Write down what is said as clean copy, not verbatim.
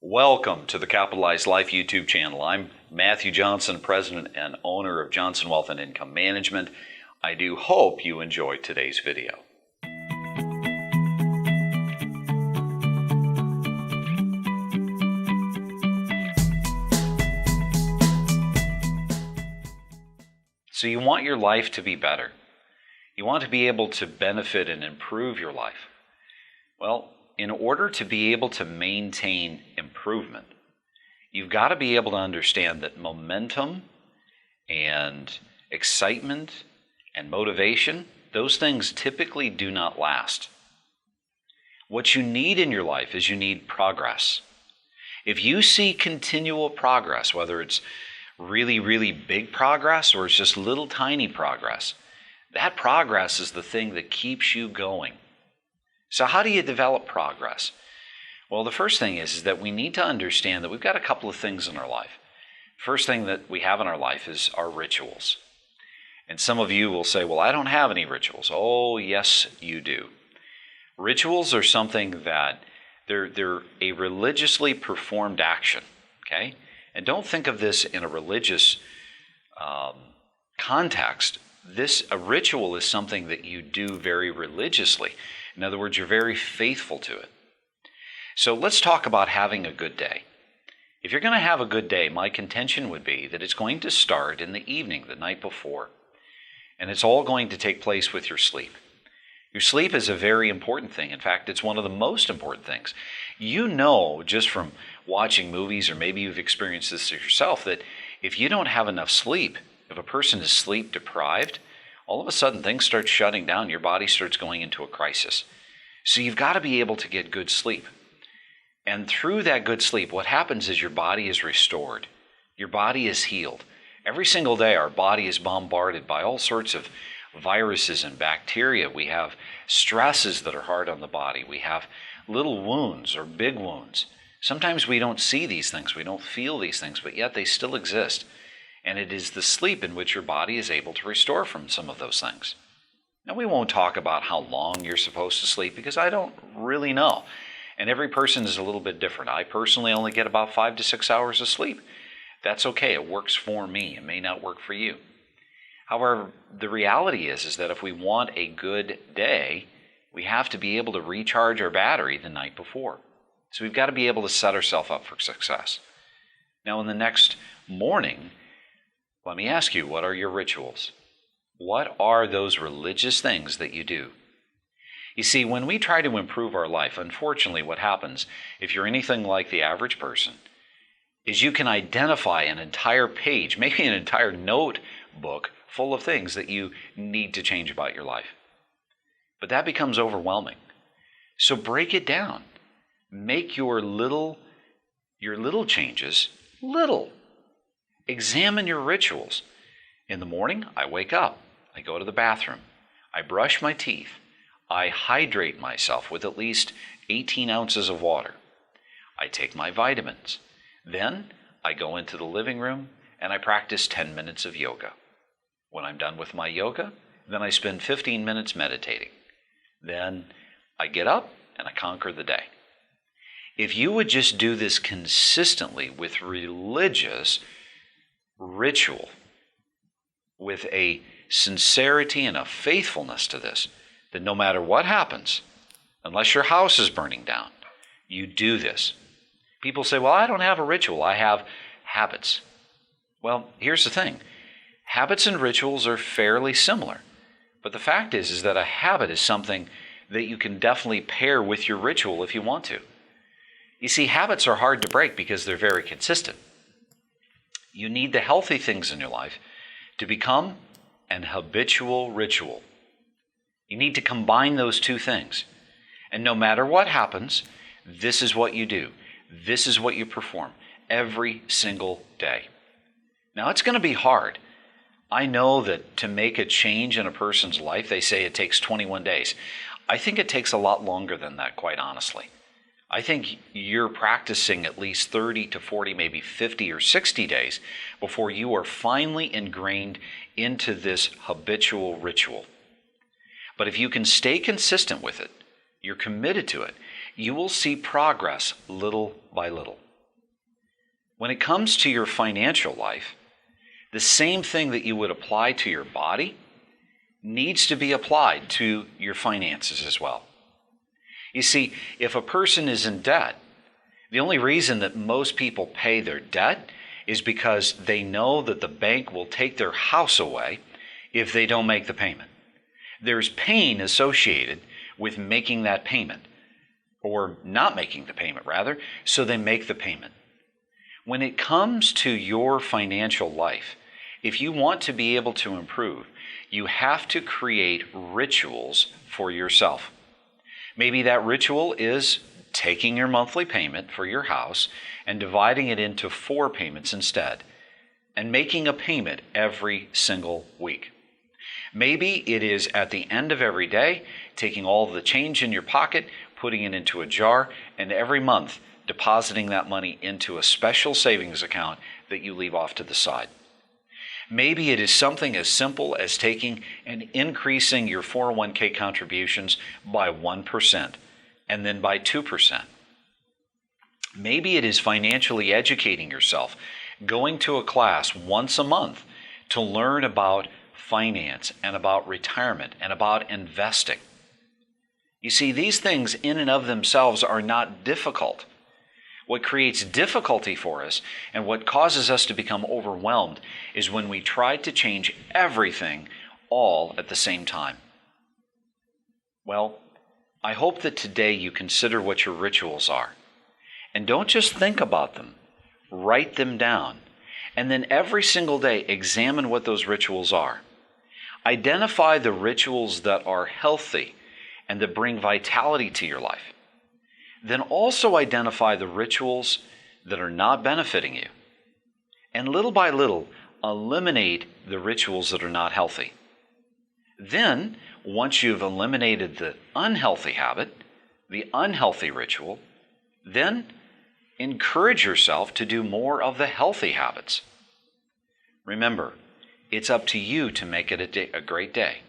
Welcome to the Capitalized Life YouTube channel. I'm Matthew Johnson, President and owner of Johnson Wealth and Income Management. I do hope you enjoy today's video. So you want your life to be better. You want to be able to benefit and improve your life. Well, in order to be able to maintain improvement, you've got to be able to understand that momentum and excitement and motivation, those things typically do not last. What you need in your life is you need progress. If you see continual progress, whether it's really big progress or it's just little tiny progress, that progress is the thing that keeps you going. So how do you develop progress? Well, the first thing is that we need to understand that we've got a couple of things in our life. First thing that we have in our life is our rituals. And some of you will say, well, I don't have any rituals. Oh, yes, you do. Rituals are something that they're a religiously performed action, okay? And don't think of this in a religious context. A ritual is something that you do very religiously. In other words, you're very faithful to it. So let's talk about having a good day. If you're going to have a good day, my contention would be that it's going to start in the evening, the night before. And it's all going to take place with your sleep. Your sleep is a very important thing. In fact, it's one of the most important things. You know, just from watching movies, or maybe you've experienced this yourself, that if you don't have enough sleep, if a person is sleep deprived, all of a sudden things start shutting down. Your body starts going into a crisis. So you've got to be able to get good sleep. And through that good sleep, what happens is your body is restored. Your body is healed. Every single day, our body is bombarded by all sorts of viruses and bacteria. We have stresses that are hard on the body. We have little wounds or big wounds. Sometimes we don't see these things. We don't feel these things, but yet they still exist. And it is the sleep in which your body is able to restore from some of those things. Now, we won't talk about how long you're supposed to sleep because I don't really know. And every person is a little bit different. I personally only get about 5 to 6 hours of sleep. That's okay. It works for me. It may not work for you. However, the reality is that if we want a good day, we have to be able to recharge our battery the night before. So we've got to be able to set ourselves up for success. Now, in the next morning, let me ask you, what are your rituals? What are those religious things that you do? You see, when we try to improve our life, unfortunately what happens, if you're anything like the average person, is you can identify an entire page, maybe an entire notebook full of things that you need to change about your life. But that becomes overwhelming. So break it down. Make your little changes little. Examine your rituals. In the morning, I wake up. I go to the bathroom. I brush my teeth. I hydrate myself with at least 18 ounces of water. I take my vitamins. Then I go into the living room and I practice 10 minutes of yoga. When I'm done with my yoga, then I spend 15 minutes meditating. Then I get up and I conquer the day. If you would just do this consistently with religious ritual, with a sincerity and a faithfulness to this, that no matter what happens, unless your house is burning down, you do this. People say, well, I don't have a ritual, I have habits. Well, here's the thing. Habits and rituals are fairly similar. But the fact is that a habit is something that you can definitely pair with your ritual if you want to. You see, habits are hard to break because they're very consistent. You need the healthy things in your life to become an habitual ritual. You need to combine those two things. And no matter what happens, this is what you do. This is what you perform every single day. Now, it's going to be hard. I know that to make a change in a person's life, they say it takes 21 days. I think it takes a lot longer than that, quite honestly. I think you're practicing at least 30 to 40, maybe 50 or 60 days before you are finally ingrained into this habitual ritual. But if you can stay consistent with it, you're committed to it, you will see progress little by little. When it comes to your financial life, the same thing that you would apply to your body needs to be applied to your finances as well. You see, if a person is in debt, the only reason that most people pay their debt is because they know that the bank will take their house away if they don't make the payment. There's pain associated with making that payment, or not making the payment rather, so they make the payment. When it comes to your financial life, if you want to be able to improve, you have to create rituals for yourself. Maybe that ritual is taking your monthly payment for your house and dividing it into 4 payments instead, and making a payment every single week. Maybe it is at the end of every day, taking all of the change in your pocket, putting it into a jar, and every month depositing that money into a special savings account that you leave off to the side. Maybe it is something as simple as taking and increasing your 401k contributions by 1% and then by 2%. Maybe it is financially educating yourself, going to a class once a month to learn about finance and about retirement and about investing. You see, these things in and of themselves are not difficult. What creates difficulty for us and what causes us to become overwhelmed is when we try to change everything all at the same time. Well, I hope that today you consider what your rituals are. And don't just think about them, write them down. And then every single day, examine what those rituals are. Identify the rituals that are healthy and that bring vitality to your life. Then also identify the rituals that are not benefiting you. And little by little, eliminate the rituals that are not healthy. Then, once you've eliminated the unhealthy habit, the unhealthy ritual, then encourage yourself to do more of the healthy habits. Remember, it's up to you to make it a great day.